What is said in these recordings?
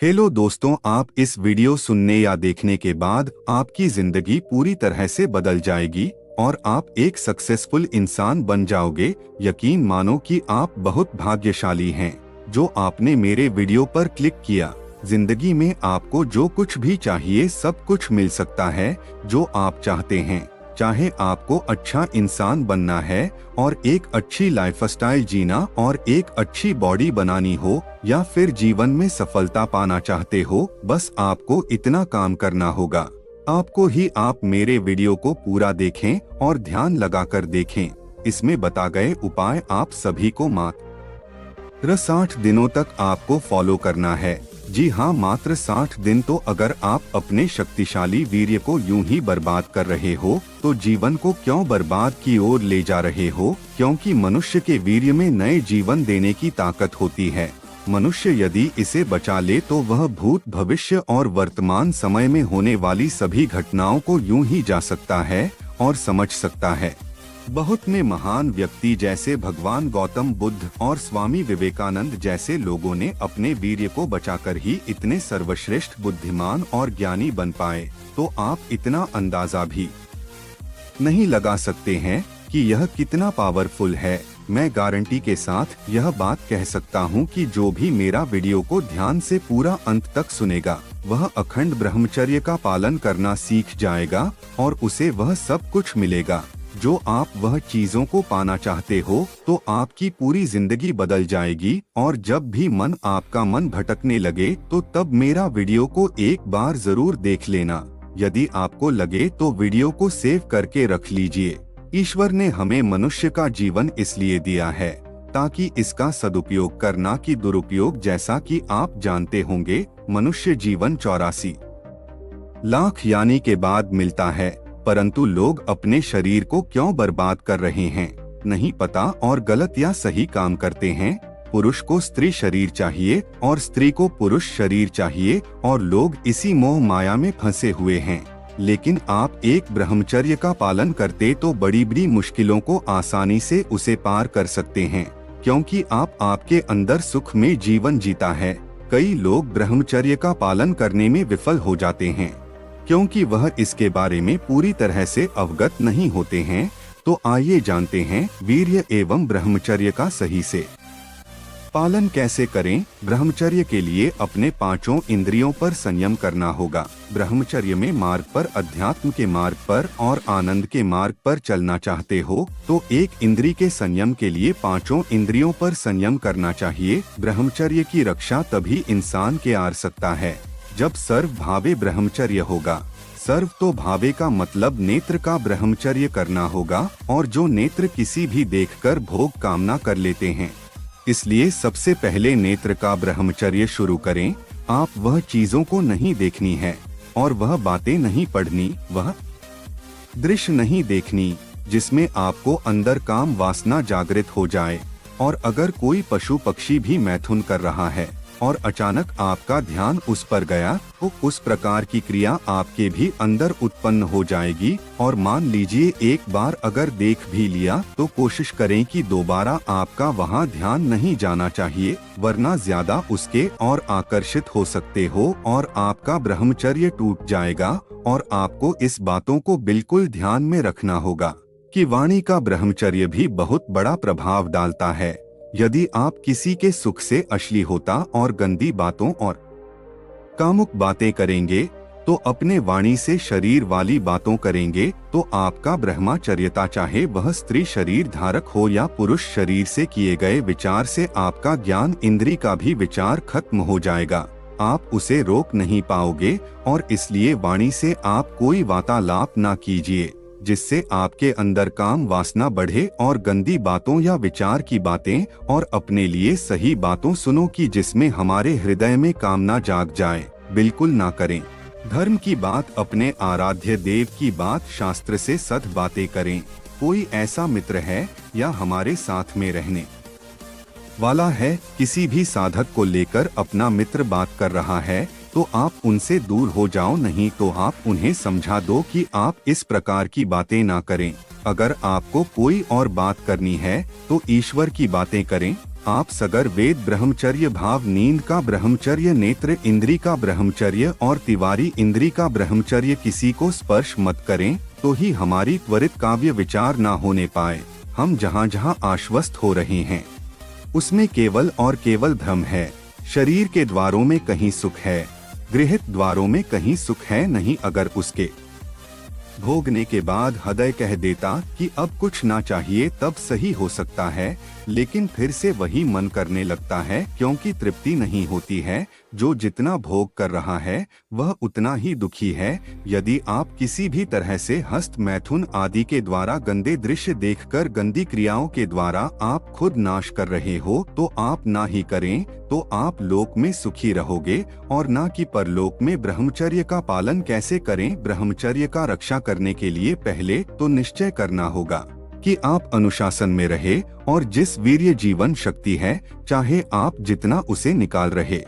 Hello दोस्तों, आप इस वीडियो सुनने या देखने के बाद आपकी जिंदगी पूरी तरह से बदल जाएगी और आप एक सक्सेसफुल इंसान बन जाओगे। यकीन मानो कि आप बहुत भाग्यशाली हैं जो आपने मेरे वीडियो पर क्लिक किया। जिंदगी में आपको जो कुछ भी चाहिए सब कुछ मिल सकता है जो आप चाहते हैं। चाहे आपको अच्छा इंसान बनना है और एक अच्छी लाइफस्टाइल जीना और एक अच्छी बॉडी बनानी हो, या फिर जीवन में सफलता पाना चाहते हो, बस आपको इतना काम करना होगा। आपको ही आप मेरे वीडियो को पूरा देखें और ध्यान लगाकर देखें। इसमें बता गए उपाय आप सभी को मात्र 60 दिनों तक आपको फॉलो करना है। जी हाँ, मात्र 60 दिन। तो अगर आप अपने शक्तिशाली वीर्य को यूं ही बर्बाद कर रहे हो तो जीवन को क्यों बर्बाद की ओर ले जा रहे हो? क्योंकि मनुष्य के वीर्य में नए जीवन देने की ताकत होती है। मनुष्य यदि इसे बचा ले तो वह भूत, भविष्य और वर्तमान समय में होने वाली सभी घटनाओं को यूं ही जा सकता है और समझ सकता है। बहुत में महान व्यक्ति जैसे भगवान गौतम बुद्ध और स्वामी विवेकानंद जैसे लोगों ने अपने वीर्य को बचाकर ही इतने सर्वश्रेष्ठ, बुद्धिमान और ज्ञानी बन पाए। तो आप इतना अंदाजा भी नहीं लगा सकते हैं कि यह कितना पावरफुल है। मैं गारंटी के साथ यह बात कह सकता हूं कि जो भी मेरा वीडियो को ध्यान से पूरा अंत तक सुनेगा वह अखंड ब्रह्मचर्य का पालन करना सीख जाएगा और उसे वह सब कुछ मिलेगा जो आप वह चीजों को पाना चाहते हो। तो आपकी पूरी जिंदगी बदल जाएगी। और जब भी आपका मन भटकने लगे तो तब मेरा वीडियो को एक बार जरूर देख लेना। यदि आपको लगे तो वीडियो को सेव करके रख लीजिए। ईश्वर ने हमें मनुष्य का जीवन इसलिए दिया है ताकि इसका सदुपयोग करना कि दुरुपयोग, जैसा कि आप जानते होंगे। मनुष्य जीवन 84 लाख यानी के बाद मिलता है, परंतु लोग अपने शरीर को क्यों बर्बाद कर रहे हैं नहीं पता और गलत या सही काम करते हैं। पुरुष को स्त्री शरीर चाहिए और स्त्री को पुरुष शरीर चाहिए और लोग इसी मोह माया में फंसे हुए हैं। लेकिन आप एक ब्रह्मचर्य का पालन करते तो बड़ी बड़ी मुश्किलों को आसानी से उसे पार कर सकते हैं, क्योंकि आपके अंदर सुख में जीवन जीता है। कई लोग ब्रह्मचर्य का पालन करने में विफल हो जाते हैं क्योंकि वह इसके बारे में पूरी तरह से अवगत नहीं होते हैं। तो आइए जानते हैं वीर्य एवं ब्रह्मचर्य का सही से पालन कैसे करें। ब्रह्मचर्य के लिए अपने पांचों इंद्रियों पर संयम करना होगा। ब्रह्मचर्य में मार्ग पर, अध्यात्म के मार्ग पर और आनंद के मार्ग पर चलना चाहते हो तो एक इंद्री के संयम के लिए पांचों इंद्रियों पर संयम करना चाहिए। ब्रह्मचर्य की रक्षा तभी इंसान के आ सकता है जब सर्व भावे ब्रह्मचर्य होगा। सर्व तो भावे का मतलब नेत्र का ब्रह्मचर्य करना होगा, और जो नेत्र किसी भी देखकर भोग कामना कर लेते हैं। इसलिए सबसे पहले नेत्र का ब्रह्मचर्य शुरू करें। आप वह चीजों को नहीं देखनी है और वह बातें नहीं पढ़नी, वह दृश्य नहीं देखनी जिसमें आपको अंदर काम वासना जागृत हो जाए। और अगर कोई पशु पक्षी भी मैथुन कर रहा है और अचानक आपका ध्यान उस पर गया तो उस प्रकार की क्रिया आपके भी अंदर उत्पन्न हो जाएगी। और मान लीजिए एक बार अगर देख भी लिया तो कोशिश करें कि दोबारा आपका वहां ध्यान नहीं जाना चाहिए, वरना ज्यादा उसके और आकर्षित हो सकते हो और आपका ब्रह्मचर्य टूट जाएगा। और आपको इस बातों को बिल्कुल ध्यान में रखना होगा कि वाणी का ब्रह्मचर्य भी बहुत बड़ा प्रभाव डालता है। यदि आप किसी के सुख से अश्लीलता और गंदी बातों और कामुक बातें करेंगे तो अपने वाणी से शरीर वाली बातों करेंगे तो आपका ब्रह्मचर्यता, चाहे वह स्त्री शरीर धारक हो या पुरुष शरीर से किए गए विचार से आपका ज्ञान इंद्री का भी विचार खत्म हो जाएगा। आप उसे रोक नहीं पाओगे और इसलिए वाणी से आप कोई वार्तालाप ना कीजिए जिससे आपके अंदर काम वासना बढ़े और गंदी बातों या विचार की बातें, और अपने लिए सही बातों सुनो कि जिसमें हमारे हृदय में कामना जाग जाए, बिल्कुल ना करें। धर्म की बात, अपने आराध्य देव की बात, शास्त्र से सद बातें करें। कोई ऐसा मित्र है या हमारे साथ में रहने वाला है, किसी भी साधक को लेकर अपना मित्र बात कर रहा है तो आप उनसे दूर हो जाओ, नहीं तो आप उन्हें समझा दो कि आप इस प्रकार की बातें ना करें। अगर आपको कोई और बात करनी है तो ईश्वर की बातें करें। आप सगर वेद ब्रह्मचर्य, भाव नींद का ब्रह्मचर्य, नेत्र इंद्री का ब्रह्मचर्य और तिवारी इंद्री का ब्रह्मचर्य, किसी को स्पर्श मत करें, तो ही हमारी त्वरित काव्य विचार ना होने पाए। हम जहाँ जहाँ आश्वस्त हो रहे हैं उसमें केवल और केवल भ्रम है। शरीर के द्वारों में कहीं सुख है, गृहित द्वारों में कहीं सुख है नहीं। अगर उसके भोगने के बाद हृदय कह देता कि अब कुछ ना चाहिए, तब सही हो सकता है, लेकिन फिर से वही मन करने लगता है, क्योंकि तृप्ति नहीं होती है। जो जितना भोग कर रहा है वह उतना ही दुखी है। यदि आप किसी भी तरह से हस्त, मैथुन आदि के द्वारा गंदे दृश्य देखकर, गंदी क्रियाओं के द्वारा आप खुद नाश कर रहे हो, तो आप ना ही करें, तो आप लोक में सुखी रहोगे और ना कि परलोक में। ब्रह्मचर्य का पालन कैसे करें? ब्रह्मचर्य का रक्षा करने के लिए पहले तो निश्चय करना होगा कि आप अनुशासन में रहे, और जिस वीर्य जीवन शक्ति है, चाहे आप जितना उसे निकाल रहे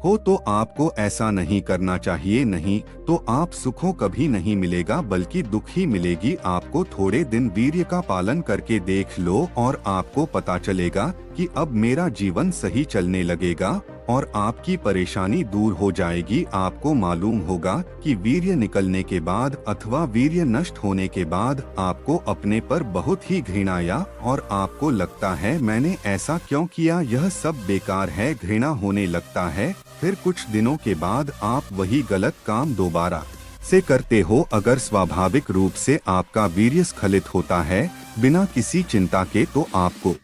हो, तो आपको ऐसा नहीं करना चाहिए। नहीं तो आप सुखों कभी नहीं मिलेगा, बल्कि दुख ही मिलेगी। आपको थोड़े दिन वीर्य का पालन करके देख लो और आपको पता चलेगा कि अब मेरा जीवन सही चलने लगेगा और आपकी परेशानी दूर हो जाएगी। आपको मालूम होगा कि वीर्य निकलने के बाद अथवा वीर्य नष्ट होने के बाद आपको अपने पर बहुत ही घृणा आया और आपको लगता है मैंने ऐसा क्यों किया, यह सब बेकार है, घृणा होने लगता है। फिर कुछ दिनों के बाद आप वही गलत काम दोबारा से करते हो। अगर स्वाभाविक रूप से आपका वीर्य स्खलित होता है बिना किसी चिंता के, तो आपको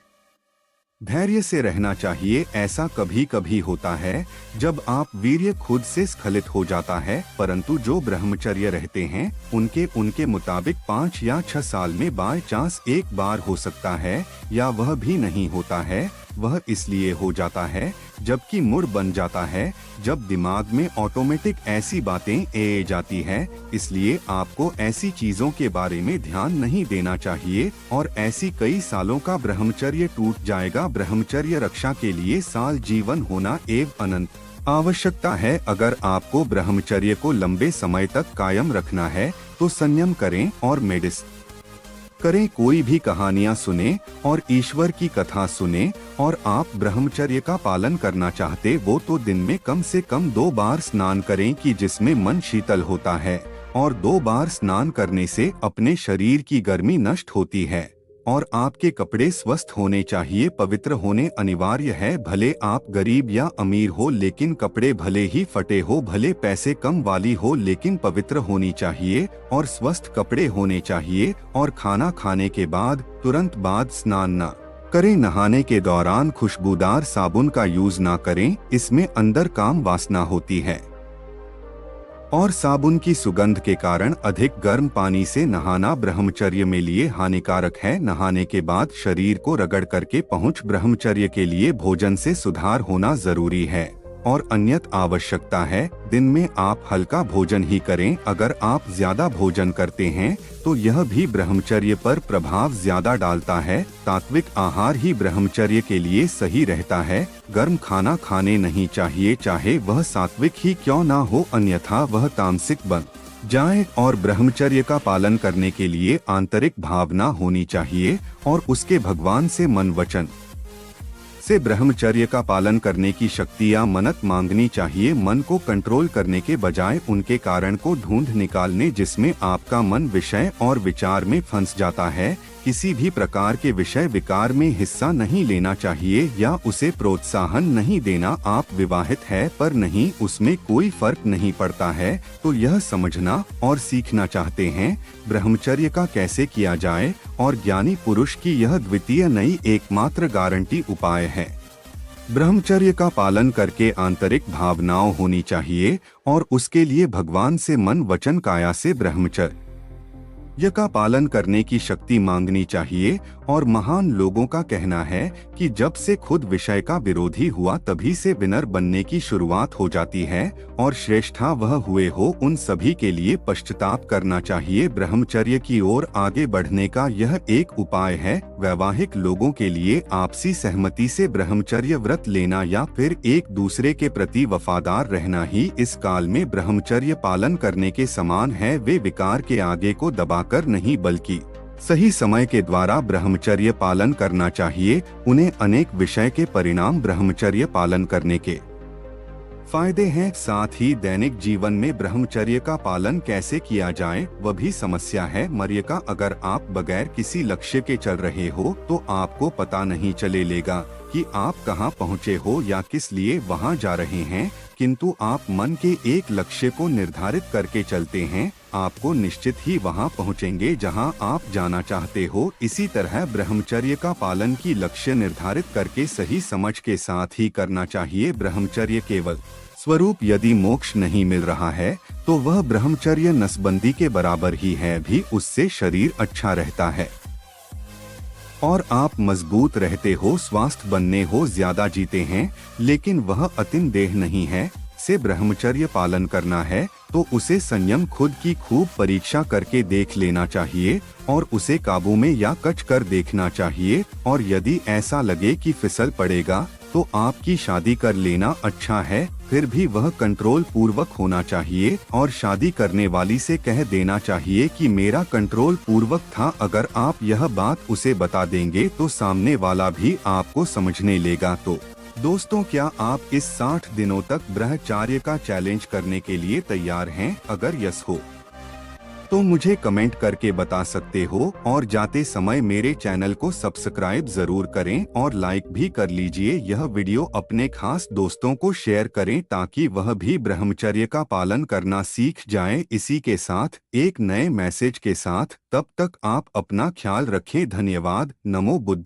धैर्य से रहना चाहिए। ऐसा कभी कभी होता है जब आप वीर्य खुद से स्खलित हो जाता है, परंतु जो ब्रह्मचर्य रहते हैं उनके मुताबिक 5 या 6 साल में बाय चांस एक बार हो सकता है, या वह भी नहीं होता है। वह इसलिए हो जाता है जबकि मूड बन जाता है, जब दिमाग में ऑटोमेटिक ऐसी बातें आ जाती है। इसलिए आपको ऐसी चीजों के बारे में ध्यान नहीं देना चाहिए और ऐसी कई सालों का ब्रह्मचर्य टूट जाएगा। ब्रह्मचर्य रक्षा के लिए साल जीवन होना एवं अनंत आवश्यकता है। अगर आपको ब्रह्मचर्य को लंबे समय तक कायम रखना है तो संयम करें और मेडिटेशन करें, कोई भी कहानियां सुने और ईश्वर की कथा सुने। और आप ब्रह्मचर्य का पालन करना चाहते वो तो दिन में कम से कम 2 बार स्नान करें कि जिसमें मन शीतल होता है, और 2 बार स्नान करने से अपने शरीर की गर्मी नष्ट होती है। और आपके कपड़े स्वस्थ होने चाहिए, पवित्र होने अनिवार्य है। भले आप गरीब या अमीर हो, लेकिन कपड़े भले ही फटे हो, भले पैसे कम वाली हो, लेकिन पवित्र होनी चाहिए और स्वस्थ कपड़े होने चाहिए। और खाना खाने के बाद तुरंत बाद स्नान न करें। नहाने के दौरान खुशबूदार साबुन का यूज ना करें, इसमें अंदर काम वासना होती है और साबुन की सुगंध के कारण अधिक गर्म पानी से नहाना ब्रह्मचर्य में लिए हानिकारक है। नहाने के बाद शरीर को रगड़ करके पहुँच ब्रह्मचर्य के लिए भोजन से सुधार होना जरूरी है और अन्यत आवश्यकता है। दिन में आप हल्का भोजन ही करें। अगर आप ज्यादा भोजन करते हैं तो यह भी ब्रह्मचर्य पर प्रभाव ज्यादा डालता है। तात्विक आहार ही ब्रह्मचर्य के लिए सही रहता है। गर्म खाना खाने नहीं चाहिए, चाहे वह सात्विक ही क्यों ना हो, अन्यथा वह तामसिक बन जाए। और ब्रह्मचर्य का पालन करने के लिए आंतरिक भावना होनी चाहिए और उसके भगवान से मन वचन से ब्रह्मचर्य का पालन करने की शक्ति या मन्नत मांगनी चाहिए। मन को कंट्रोल करने के बजाय उनके कारण को ढूंढ निकालने जिसमें आपका मन विषय और विचार में फंस जाता है। किसी भी प्रकार के विषय विकार में हिस्सा नहीं लेना चाहिए या उसे प्रोत्साहन नहीं देना। आप विवाहित है पर नहीं, उसमें कोई फर्क नहीं पड़ता है, तो यह समझना और सीखना चाहते हैं ब्रह्मचर्य का कैसे किया जाए, और ज्ञानी पुरुष की यह द्वितीय नहीं एकमात्र गारंटी उपाय है। ब्रह्मचर्य का पालन करके आंतरिक भावनाओं होनी चाहिए और उसके लिए भगवान से मन वचन काया से ब्रह्मचर्य का पालन करने की शक्ति मांगनी चाहिए। और महान लोगों का कहना है कि जब से खुद विषय का विरोधी हुआ तभी से विनर बनने की शुरुआत हो जाती है, और श्रेष्ठा वह हुए हो उन सभी के लिए पश्चाताप करना चाहिए। ब्रह्मचर्य की ओर आगे बढ़ने का यह एक उपाय है। वैवाहिक लोगों के लिए आपसी सहमति से ब्रह्मचर्य व्रत लेना या फिर एक दूसरे के प्रति वफादार रहना ही इस काल में ब्रह्मचर्य पालन करने के समान है। वे विकार के आगे को दबाकर नहीं बल्कि सही समय के द्वारा ब्रह्मचर्य पालन करना चाहिए। उन्हें अनेक विषय के परिणाम ब्रह्मचर्य पालन करने के फायदे हैं। साथ ही दैनिक जीवन में ब्रह्मचर्य का पालन कैसे किया जाए वह भी समस्या है। मर्यादा अगर आप बगैर किसी लक्ष्य के चल रहे हो तो आपको पता नहीं चलेगा कि आप कहां पहुंचे हो या किस लिए वहां जा रहे हैं। किंतु आप मन के एक लक्ष्य को निर्धारित करके चलते हैं, आपको निश्चित ही वहां पहुंचेंगे जहां आप जाना चाहते हो। इसी तरह ब्रह्मचर्य का पालन की लक्ष्य निर्धारित करके सही समझ के साथ ही करना चाहिए। ब्रह्मचर्य केवल स्वरूप यदि मोक्ष नहीं मिल रहा है तो वह ब्रह्मचर्य नसबंदी के बराबर ही है, भी उससे शरीर अच्छा रहता है और आप मजबूत रहते हो, स्वास्थ्य बनने हो, ज्यादा जीते हैं। लेकिन वह अतिन देह नहीं है। से ब्रह्मचर्य पालन करना है तो उसे संयम खुद की खूब परीक्षा करके देख लेना चाहिए और उसे काबू में या कच कर देखना चाहिए। और यदि ऐसा लगे कि फिसल पड़ेगा तो आपकी शादी कर लेना अच्छा है। फिर भी वह कंट्रोल पूर्वक होना चाहिए और शादी करने वाली से कह देना चाहिए कि मेरा कंट्रोल पूर्वक था। अगर आप यह बात उसे बता देंगे तो सामने वाला भी आपको समझने लेगा। तो दोस्तों, क्या आप इस 60 दिनों तक ब्रह्मचर्य का चैलेंज करने के लिए तैयार हैं? अगर यस हो तो मुझे कमेंट करके बता सकते हो और जाते समय मेरे चैनल को सब्सक्राइब जरूर करें और लाइक भी कर लीजिए। यह वीडियो अपने खास दोस्तों को शेयर करें ताकि वह भी ब्रह्मचर्य का पालन करना सीख जाएं। इसी के साथ एक नए मैसेज के साथ, तब तक आप अपना ख्याल रखें। धन्यवाद। नमो बुद्ध।